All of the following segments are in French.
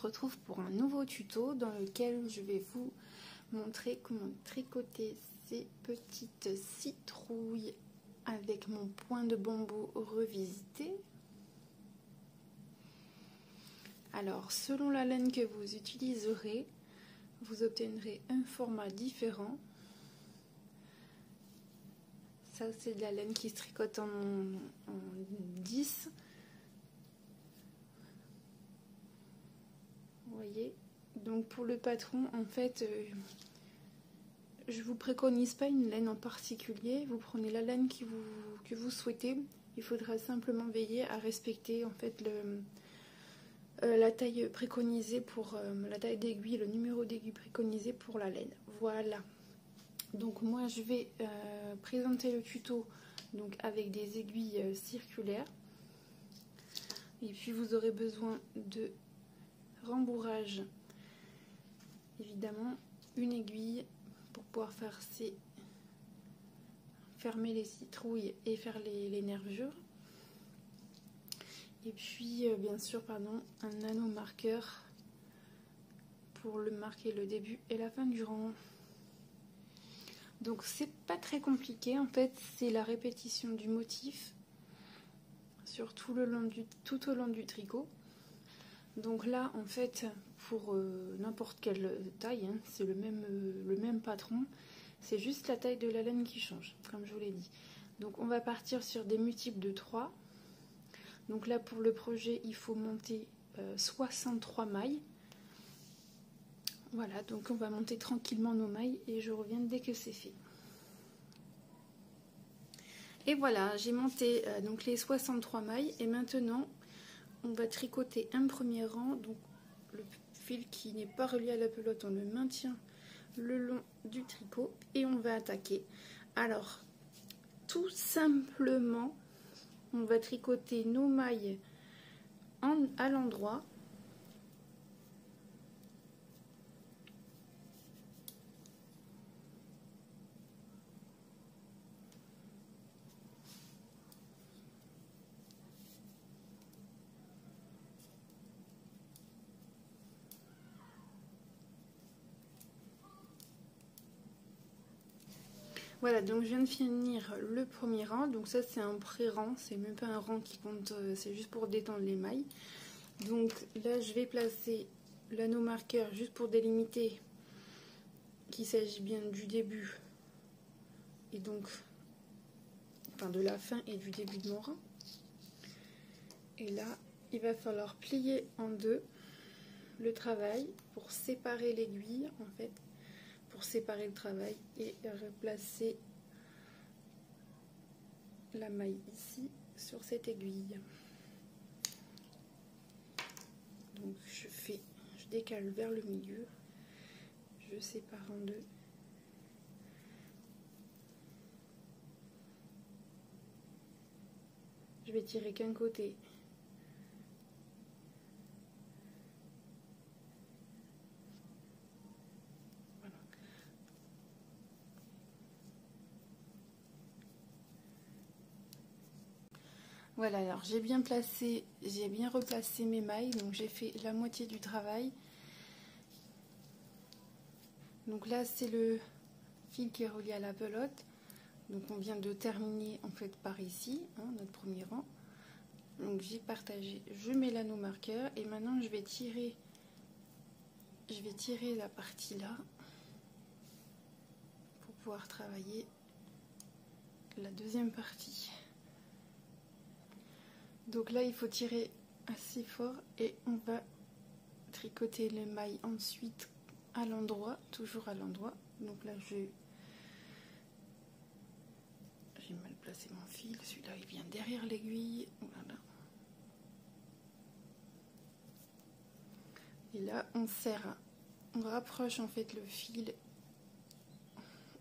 retrouve pour un nouveau tuto dans lequel je vais vous montrer comment tricoter ces petites citrouilles avec mon point de bambou revisité. Alors, selon la laine que vous utiliserez, vous obtiendrez un format différent. Ça, c'est de la laine qui se tricote en 10. Vous voyez? Donc pour le patron, en fait, je vous préconise pas une laine en particulier. Vous prenez la laine que vous souhaitez. Il faudra simplement veiller à respecter en fait la taille préconisée pour la taille d'aiguille, le numéro d'aiguille préconisé pour la laine. Voilà. Donc moi je vais présenter le tuto donc avec des aiguilles circulaires. Et puis vous aurez besoin de rembourrage, évidemment une aiguille pour pouvoir fermer les citrouilles et faire les nervures. Et puis bien sûr un nano marqueur pour le marquer le début et la fin du rang. Donc c'est pas très compliqué, en fait c'est la répétition du motif sur tout au long du tricot. Donc là en fait pour n'importe quelle taille, hein, c'est le même patron, c'est juste la taille de la laine qui change, comme je vous l'ai dit. Donc on va partir sur des multiples de 3. Donc là pour le projet il faut monter 63 mailles. Voilà, donc on va monter tranquillement nos mailles et je reviens dès que c'est fait. Et voilà, j'ai monté donc les 63 mailles et maintenant on va tricoter un premier rang. Donc le fil qui n'est pas relié à la pelote, on le maintient le long du tricot et on va attaquer. Alors, tout simplement, on va tricoter nos mailles à l'endroit. Voilà, donc je viens de finir le premier rang, donc ça c'est un pré-rang, c'est même pas un rang qui compte, c'est juste pour détendre les mailles. Donc là je vais placer l'anneau marqueur juste pour délimiter qu'il s'agit bien du début et donc de la fin et du début de mon rang. Et là il va falloir plier en deux le travail pour séparer l'aiguille en fait. Pour séparer le travail et replacer la maille ici sur cette aiguille. Donc je décale vers le milieu, je sépare en deux. Je vais tirer qu'un côté. Voilà, alors j'ai bien replacé mes mailles, donc j'ai fait la moitié du travail. Donc là c'est le fil qui est relié à la pelote. Donc on vient de terminer en fait par ici, hein, notre premier rang. Donc j'ai partagé, je mets l'anneau marqueur et maintenant je vais tirer la partie là pour pouvoir travailler la deuxième partie. Donc là il faut tirer assez fort et on va tricoter les mailles ensuite à l'endroit, toujours à l'endroit. Donc là j'ai mal placé mon fil, celui-là il vient derrière l'aiguille, voilà. Et là on rapproche en fait le fil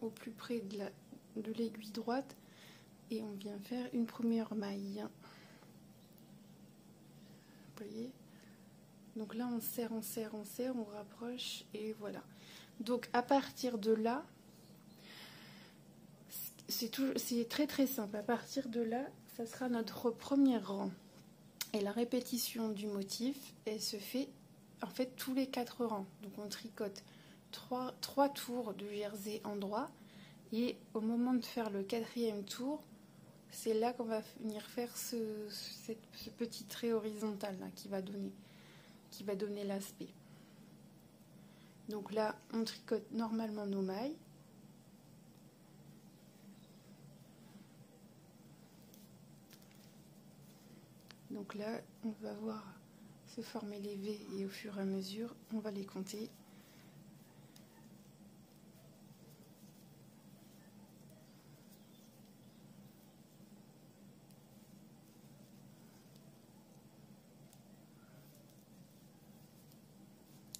au plus près de l'aiguille droite et on vient faire une première maille. Vous voyez? Donc là on serre, on rapproche et voilà. Donc à partir de là, c'est très simple. À partir de là, ça sera notre premier rang. Et la répétition du motif, elle se fait en fait tous les 4 rangs. Donc on tricote 3 tours de jersey endroit, et au moment de faire le 4e tour, c'est là qu'on va venir faire ce petit trait horizontal là, qui va donner l'aspect. Donc là, on tricote normalement nos mailles. Donc là, on va voir se former les V, et au fur et à mesure, on va les compter.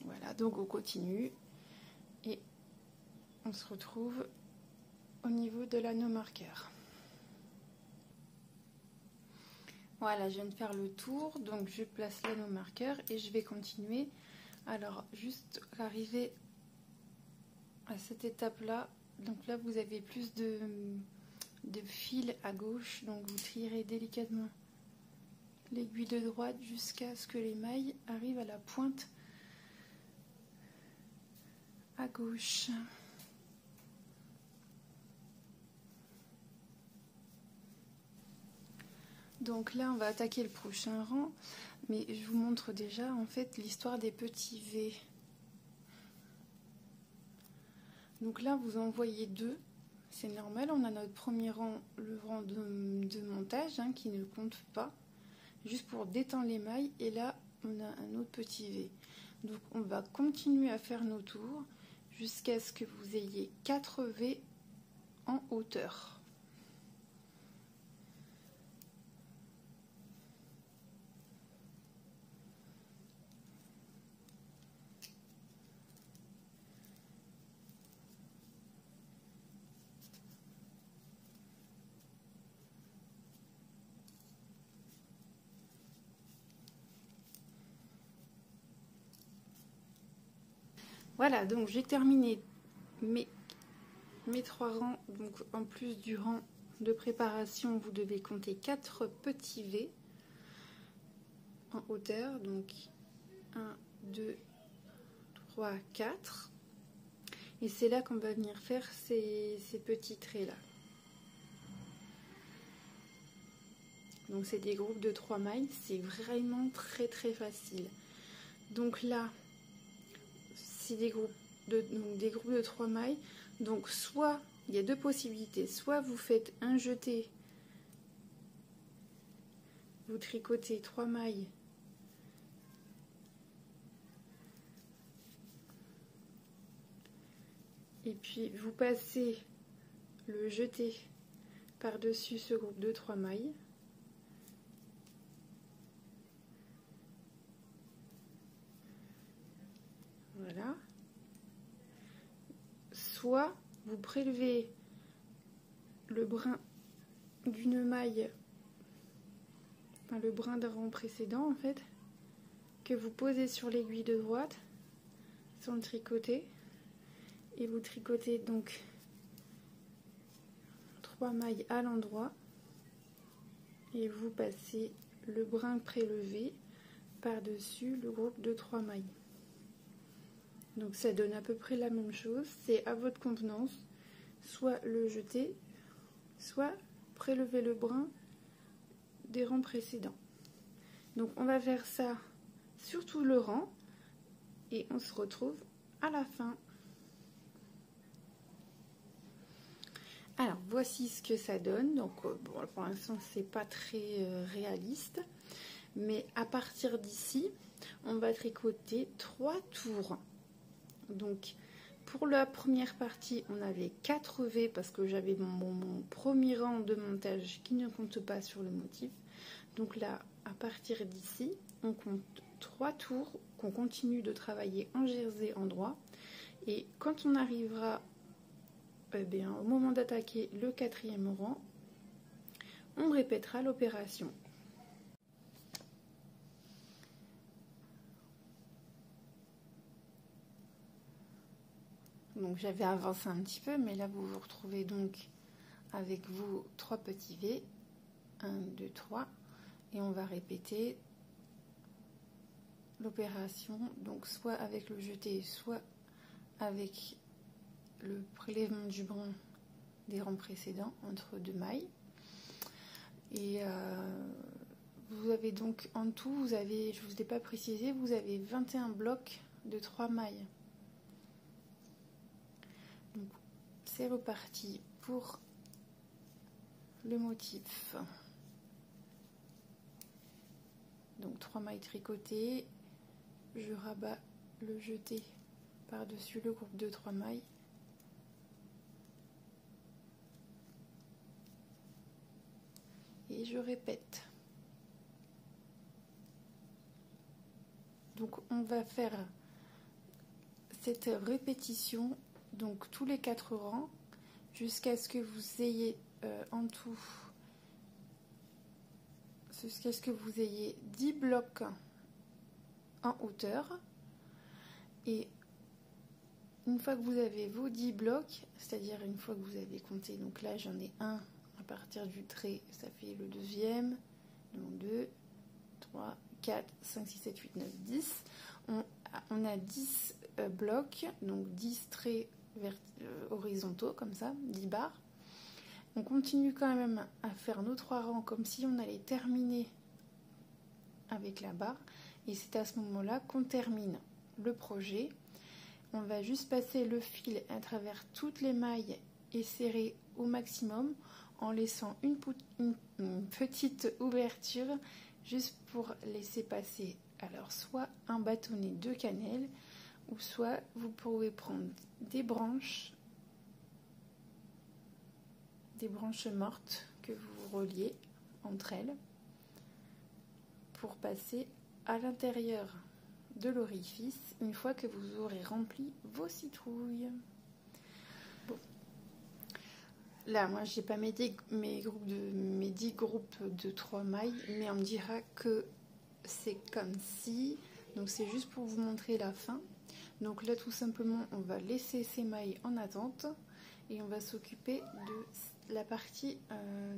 Voilà, donc on continue et on se retrouve au niveau de l'anneau marqueur. Voilà, je viens de faire le tour, donc je place l'anneau marqueur et je vais continuer. Alors, juste arriver à cette étape-là, donc là vous avez plus de fil à gauche, donc vous tirez délicatement l'aiguille de droite jusqu'à ce que les mailles arrivent à la pointe à gauche. Donc là on va attaquer le prochain rang, mais je vous montre déjà en fait l'histoire des petits V. Donc là vous en voyez 2, c'est normal, on a notre premier rang, le rang de montage hein, qui ne compte pas, juste pour détendre les mailles, et là on a un autre petit V. Donc on va continuer à faire nos tours jusqu'à ce que vous ayez 4 V en hauteur. Voilà, donc j'ai terminé mes 3 rangs. Donc en plus du rang de préparation, vous devez compter 4 petits V en hauteur. Donc 1, 2, 3, 4. Et c'est là qu'on va venir faire ces petits traits là. Donc c'est des groupes de 3 mailles, c'est vraiment très facile. Donc là, c'est des groupes de 3 mailles. Donc soit, il y a 2 possibilités, soit vous faites un jeté, vous tricotez 3 mailles et puis vous passez le jeté par-dessus ce groupe de 3 mailles. Voilà. Soit vous prélevez le brin d'une maille, enfin le brin d'un rang précédent en fait, que vous posez sur l'aiguille de droite sans le tricoter, et vous tricotez donc 3 mailles à l'endroit et vous passez le brin prélevé par-dessus le groupe de 3 mailles. Donc ça donne à peu près la même chose, c'est à votre convenance, soit le jeter, soit prélever le brin des rangs précédents. Donc on va faire ça sur tout le rang et on se retrouve à la fin. Alors voici ce que ça donne. Donc bon, pour l'instant c'est pas très réaliste, mais à partir d'ici on va tricoter 3 tours. Donc pour la première partie on avait 4 V parce que j'avais mon premier rang de montage qui ne compte pas sur le motif. Donc là à partir d'ici on compte 3 tours qu'on continue de travailler en jersey endroit, et quand on arrivera au moment d'attaquer le 4e rang, on répétera l'opération. Donc j'avais avancé un petit peu, mais là vous vous retrouvez donc avec vos 3 petits V, 1, 2, 3, et on va répéter l'opération, donc soit avec le jeté, soit avec le prélèvement du brin des rangs précédents entre 2 mailles. Et vous avez donc en tout, vous avez, je ne vous ai pas précisé, vous avez 21 blocs de 3 mailles. Donc c'est reparti pour le motif. Donc 3 mailles tricotées, je rabats le jeté par-dessus le groupe de 3 mailles. Et je répète. Donc on va faire cette répétition donc tous les 4 rangs jusqu'à ce que vous ayez en tout, jusqu'à ce que vous ayez 10 blocs en hauteur. Et une fois que vous avez vos 10 blocs, c'est-à-dire une fois que vous avez compté, donc là j'en ai un à partir du trait, ça fait le deuxième, donc 2, 3, 4, 5, 6, 7, 8, 9, 10. On a 10 blocs, donc 10 traits horizontaux, comme ça, 10 barres. On continue quand même à faire nos 3 rangs comme si on allait terminer avec la barre. Et c'est à ce moment-là qu'on termine le projet. On va juste passer le fil à travers toutes les mailles et serrer au maximum en laissant une petite ouverture juste pour laisser passer alors soit un bâtonnet de cannelle ou soit vous pouvez prendre des branches mortes que vous reliez entre elles pour passer à l'intérieur de l'orifice une fois que vous aurez rempli vos citrouilles. Bon. Là, moi, j'ai pas mes 10 groupes de 3 mailles, mais on me dira que c'est comme si. Donc, c'est juste pour vous montrer la fin. Donc là, tout simplement, on va laisser ces mailles en attente et on va s'occuper de la partie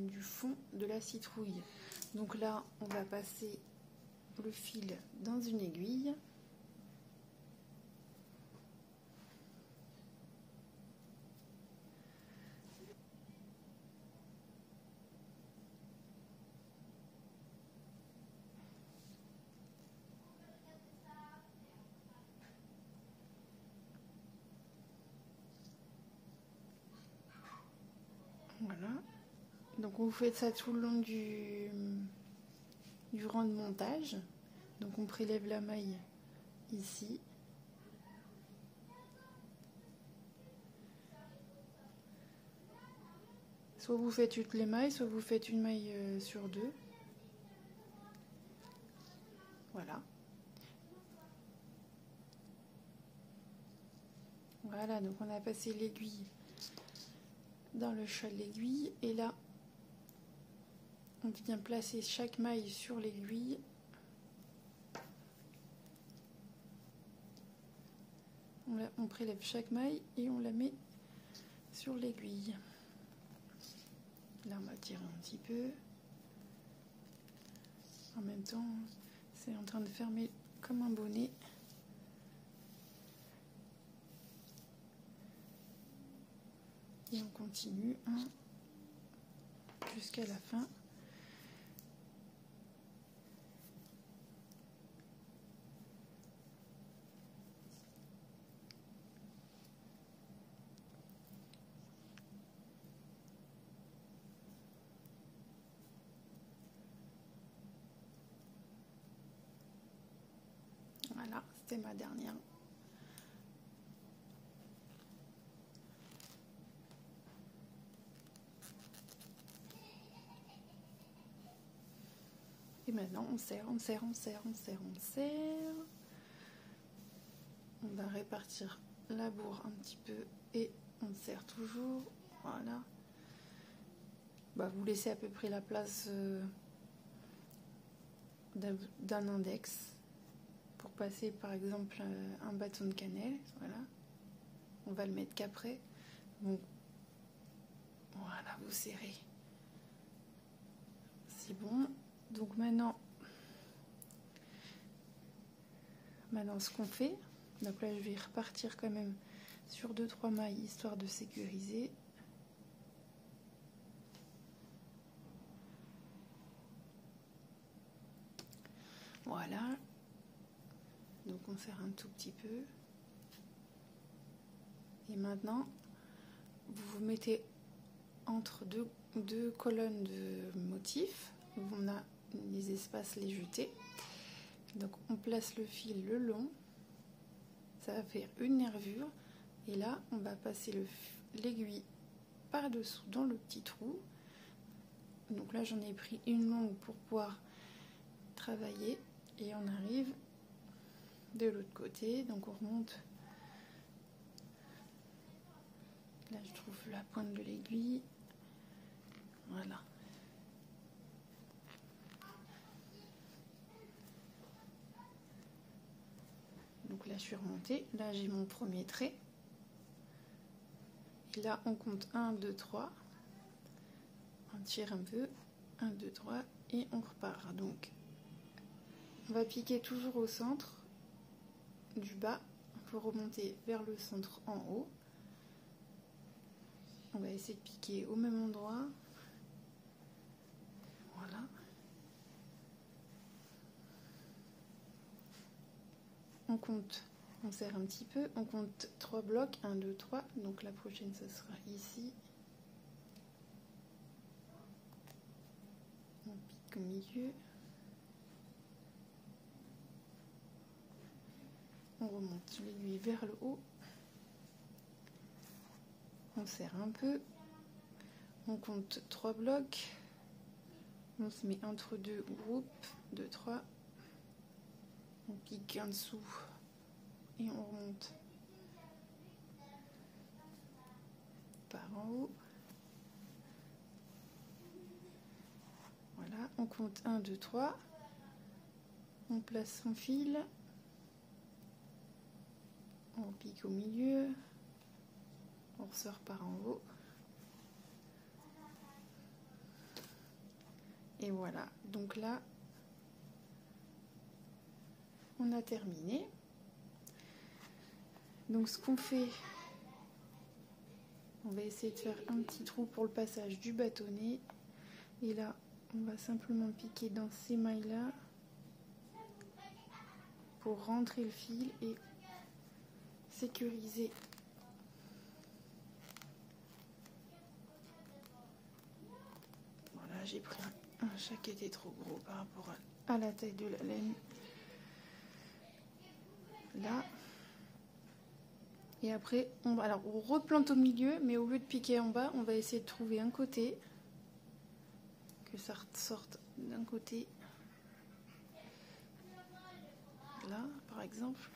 du fond de la citrouille. Donc là, on va passer le fil dans une aiguille. Voilà. Donc vous faites ça tout le long du rang de montage. Donc on prélève la maille ici. Soit vous faites toutes les mailles, soit vous faites une maille sur 2. Voilà. Voilà, donc on a passé l'aiguille dans le chat de l'aiguille. Et là, on vient placer chaque maille sur l'aiguille. On prélève chaque maille et on la met sur l'aiguille. Là, on va tirer un petit peu. En même temps, c'est en train de fermer comme un bonnet. Et on continue jusqu'à la fin. Voilà, c'était ma dernière. Et maintenant, on serre, on serre, on serre, on serre, on serre. On va répartir la bourre un petit peu et on serre toujours. Voilà. Bah, vous laissez à peu près la place d'un index pour passer par exemple un bâton de cannelle. Voilà. On va le mettre qu'après. Donc, voilà, vous serrez. C'est bon. Donc maintenant, Maintenant, ce qu'on fait, donc là je vais repartir quand même sur 2-3 mailles histoire de sécuriser. Voilà, donc on serre un tout petit peu. Et maintenant, vous vous mettez entre deux colonnes de motifs où on a les espaces les jetés. Donc on place le fil le long, ça va faire une nervure. Et là, on va passer l'aiguille par-dessous dans le petit trou. Donc là, j'en ai pris une longue pour pouvoir travailler. Et on arrive de l'autre côté. Donc on remonte. Là, je trouve la pointe de l'aiguille. Voilà. Donc là, je suis remontée. Là, j'ai mon premier trait. Et là, on compte 1, 2, 3. On tire un peu. 1, 2, 3. Et on repart. Donc, on va piquer toujours au centre du bas pour remonter vers le centre en haut. On va essayer de piquer au même endroit. Voilà. On compte, on serre un petit peu, on compte 3 blocs, 1, 2, 3, donc la prochaine ce sera ici. On pique au milieu. On remonte l'aiguille vers le haut. On serre un peu. On compte 3 blocs. On se met entre deux groupes, 2, 3. On pique en dessous et on remonte par en haut. Voilà, on compte 1, 2, 3. On place son fil. On pique au milieu. On ressort par en haut. Et voilà, donc là, on a terminé. Donc ce qu'on fait, on va essayer de faire un petit trou pour le passage du bâtonnet. Et là, on va simplement piquer dans ces mailles-là pour rentrer le fil et sécuriser. Voilà, j'ai pris un chat qui était trop gros par rapport à la taille de la laine. Là. Et après, on replante au milieu, mais au lieu de piquer en bas, on va essayer de trouver un côté. Que ça sorte d'un côté. Là, par exemple.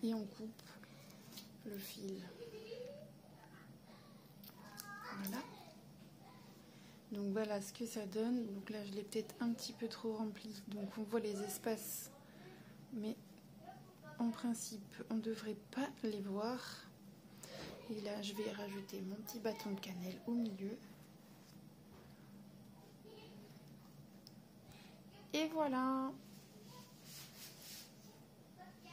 Et on coupe le fil. Voilà. Donc voilà ce que ça donne. Donc là je l'ai peut-être un petit peu trop rempli. Donc on voit les espaces. Mais en principe on ne devrait pas les voir. Et là je vais rajouter mon petit bâton de cannelle au milieu. Et voilà.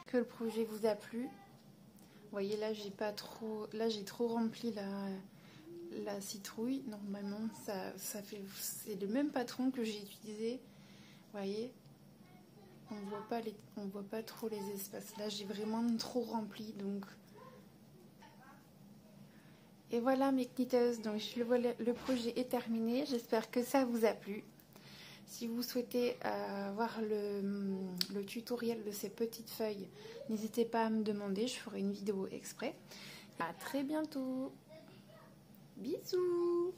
Que le projet vous a plu. Vous voyez là j'ai pas trop. Là j'ai trop rempli la citrouille. Normalement ça fait. C'est le même patron que j'ai utilisé. Vous voyez. On voit pas trop les espaces. Là j'ai vraiment trop rempli donc. Et voilà mes knitteuses, donc le projet est terminé. J'espère que ça vous a plu. Si vous souhaitez voir le tutoriel de ces petites feuilles, n'hésitez pas à me demander, je ferai une vidéo exprès. À très bientôt. Bisous.